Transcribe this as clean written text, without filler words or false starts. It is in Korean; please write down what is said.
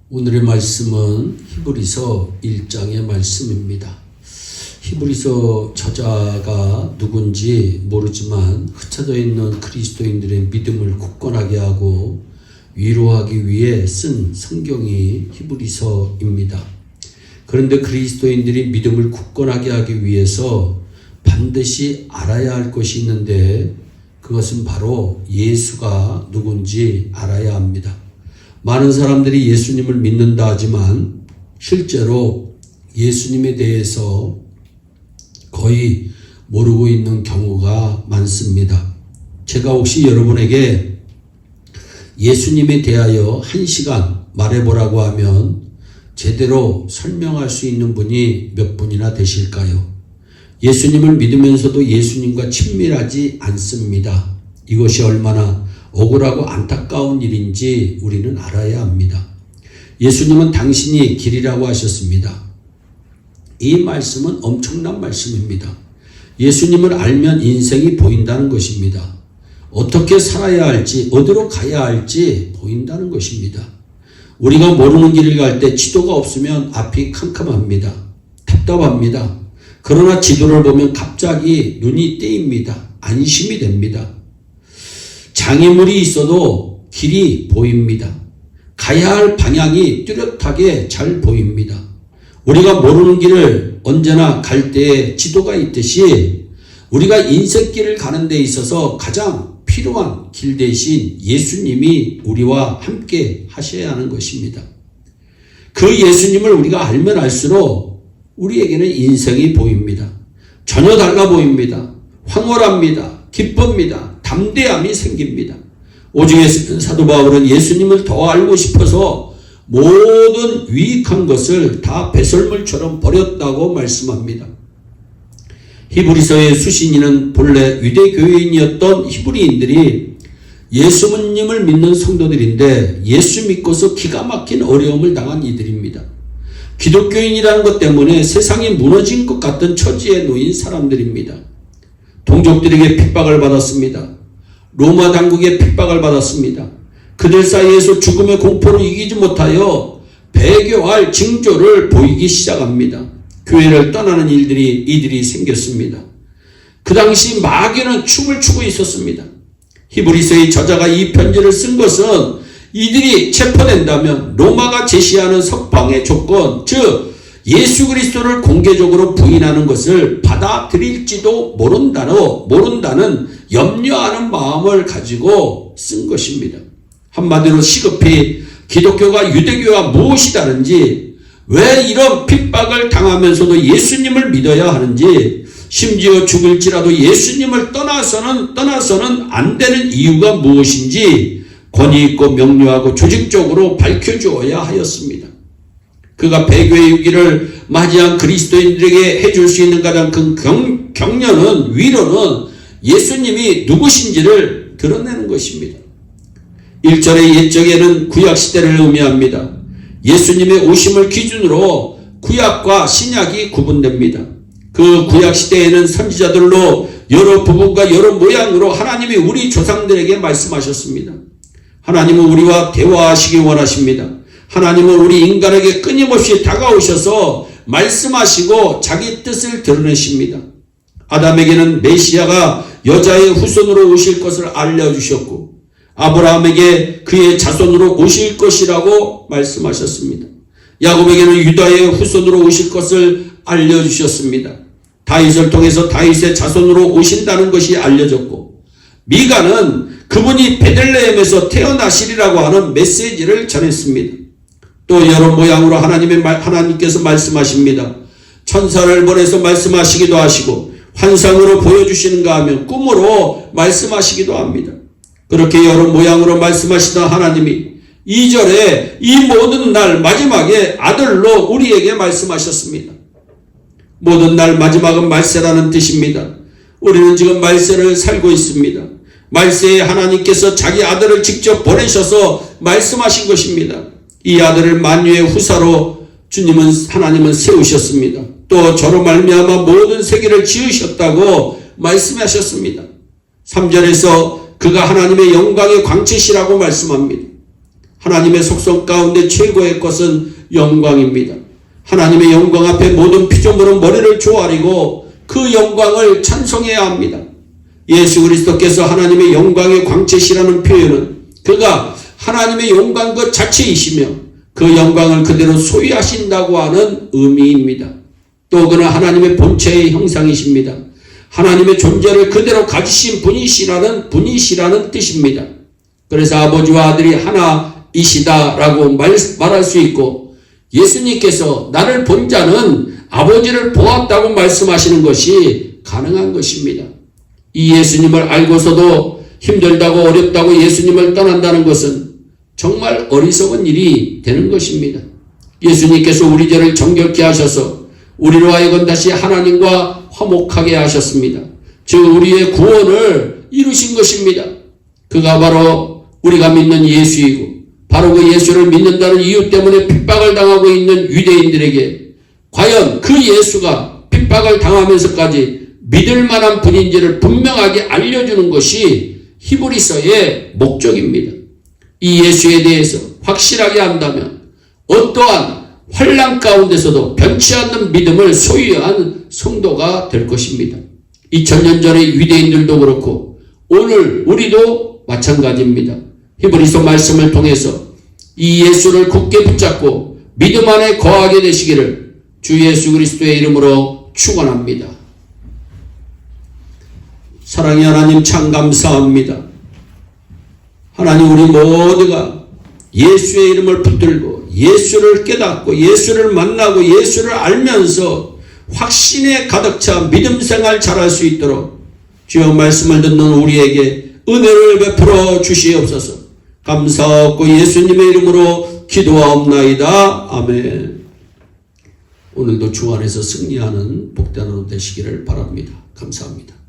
오늘의 말씀은 히브리서 1장의 말씀입니다. 히브리서 저자가 누군지 모르지만 흩어져 있는 그리스도인들의 믿음을 굳건하게 하고 위로하기 위해 쓴 성경이 히브리서입니다. 그런데 그리스도인들이 믿음을 굳건하게 하기 위해서 반드시 알아야 할 것이 있는데 그것은 바로 예수가 누군지 알아야 합니다. 많은 사람들이 예수님을 믿는다 하지만 실제로 예수님에 대해서 거의 모르고 있는 경우가 많습니다. 제가 혹시 여러분에게 예수님에 대하여 1시간 말해보라고 하면 제대로 설명할 수 있는 분이 몇 분이나 되실까요? 예수님을 믿으면서도 예수님과 친밀하지 않습니다. 이것이 얼마나 억울하고 안타까운 일인지 우리는 알아야 합니다. 예수님은 당신이 길이라고 하셨습니다. 이 말씀은 엄청난 말씀입니다. 예수님을 알면 인생이 보인다는 것입니다. 어떻게 살아야 할지, 어디로 가야 할지 보인다는 것입니다. 우리가 모르는 길을 갈 때 지도가 없으면 앞이 캄캄합니다. 답답합니다. 그러나 지도를 보면 갑자기 눈이 떼입니다. 안심이 됩니다. 장애물이 있어도 길이 보입니다. 가야 할 방향이 뚜렷하게 잘 보입니다. 우리가 모르는 길을 언제나 갈 때에 지도가 있듯이 우리가 인생길을 가는 데 있어서 가장 필요한 길 대신 예수님이 우리와 함께 하셔야 하는 것입니다. 그 예수님을 우리가 알면 알수록 우리에게는 인생이 보입니다. 전혀 달라 보입니다. 황홀합니다. 기쁩니다. 담대함이 생깁니다. 오중에 쓰는 사도 바울은 예수님을 더 알고 싶어서 모든 유익한 것을 다 배설물처럼 버렸다고 말씀합니다. 히브리서의 수신인은 본래 유대 교인이었던 히브리인들이 예수님을 믿는 성도들인데 예수 믿고서 기가 막힌 어려움을 당한 이들입니다. 기독교인이라는 것 때문에 세상이 무너진 것 같은 처지에 놓인 사람들입니다. 동족들에게 핍박을 받았습니다. 로마 당국의 핍박을 받았습니다. 그들 사이에서 죽음의 공포를 이기지 못하여 배교할 징조를 보이기 시작합니다. 교회를 떠나는 이들이 생겼습니다. 그 당시 마귀는 춤을 추고 있었습니다. 히브리서의 저자가 이 편지를 쓴 것은 이들이 체포된다면 로마가 제시하는 석방의 조건, 즉 예수 그리스도를 공개적으로 부인하는 것을 받아들일지도 모른다는 염려하는 마음을 가지고 쓴 것입니다. 한마디로 시급히 기독교가 유대교와 무엇이 다른지, 왜 이런 핍박을 당하면서도 예수님을 믿어야 하는지, 심지어 죽을지라도 예수님을 떠나서는 안 되는 이유가 무엇인지 권위 있고 명료하고 조직적으로 밝혀주어야 하였습니다. 그가 배교의 위기를 맞이한 그리스도인들에게 해줄 수 있는 가장 큰 격려는, 위로는 예수님이 누구신지를 드러내는 것입니다. 1절의 옛적에는 구약시대를 의미합니다. 예수님의 오심을 기준으로 구약과 신약이 구분됩니다. 그 구약시대에는 선지자들로 여러 부분과 여러 모양으로 하나님이 우리 조상들에게 말씀하셨습니다. 하나님은 우리와 대화하시기 원하십니다. 하나님은 우리 인간에게 끊임없이 다가오셔서 말씀하시고 자기 뜻을 드러내십니다. 아담에게는 메시아가 여자의 후손으로 오실 것을 알려주셨고, 아브라함에게 그의 자손으로 오실 것이라고 말씀하셨습니다. 야곱에게는 유다의 후손으로 오실 것을 알려주셨습니다. 다윗을 통해서 다윗의 자손으로 오신다는 것이 알려졌고, 미가는 그분이 베들레헴에서 태어나시리라고 하는 메시지를 전했습니다. 또 여러 모양으로 하나님께서 말씀하십니다. 천사를 보내서 말씀하시기도 하시고, 환상으로 보여주시는가 하면 꿈으로 말씀하시기도 합니다. 그렇게 여러 모양으로 말씀하시던 하나님이 2절에 이 모든 날 마지막에 아들로 우리에게 말씀하셨습니다. 모든 날 마지막은 말세라는 뜻입니다. 우리는 지금 말세를 살고 있습니다. 말세에 하나님께서 자기 아들을 직접 보내셔서 말씀하신 것입니다. 이 아들을 만유의 후사로 하나님은 세우셨습니다. 또 저로 말미암아 모든 세계를 지으셨다고 말씀하셨습니다. 3절에서 그가 하나님의 영광의 광채시라고 말씀합니다. 하나님의 속성 가운데 최고의 것은 영광입니다. 하나님의 영광 앞에 모든 피조물은 머리를 조아리고 그 영광을 찬송해야 합니다. 예수 그리스도께서 하나님의 영광의 광채시라는 표현은 그가 하나님의 영광 그 자체이시며 그 영광을 그대로 소유하신다고 하는 의미입니다. 또 그는 하나님의 본체의 형상이십니다. 하나님의 존재를 그대로 가지신 분이시라는 뜻입니다. 그래서 아버지와 아들이 하나이시다라고 말할 수 있고 예수님께서 나를 본 자는 아버지를 보았다고 말씀하시는 것이 가능한 것입니다. 이 예수님을 알고서도 힘들다고 어렵다고 예수님을 떠난다는 것은 정말 어리석은 일이 되는 것입니다. 예수님께서 우리 죄를 정결케 하셔서 우리로 하여금 다시 하나님과 화목하게 하셨습니다. 즉 우리의 구원을 이루신 것입니다. 그가 바로 우리가 믿는 예수이고 바로 그 예수를 믿는다는 이유 때문에 핍박을 당하고 있는 유대인들에게 과연 그 예수가 핍박을 당하면서까지 믿을 만한 분인지를 분명하게 알려주는 것이 히브리서의 목적입니다. 이 예수에 대해서 확실하게 안다면 어떠한 환난 가운데서도 변치 않는 믿음을 소유한 성도가 될 것입니다. 2000년 전의 유대인들도 그렇고 오늘 우리도 마찬가지입니다. 히브리서 말씀을 통해서 이 예수를 굳게 붙잡고 믿음 안에 거하게 되시기를 주 예수 그리스도의 이름으로 축원합니다. 사랑의 하나님 참 감사합니다. 하나님 우리 모두가 예수의 이름을 붙들고 예수를 깨닫고 예수를 만나고 예수를 알면서 확신에 가득 차 믿음 생활 잘할 수 있도록 주여 말씀을 듣는 우리에게 은혜를 베풀어 주시옵소서. 감사하고 예수님의 이름으로 기도하옵나이다. 아멘. 오늘도 주 안에서 승리하는 복된 하루 되시기를 바랍니다. 감사합니다.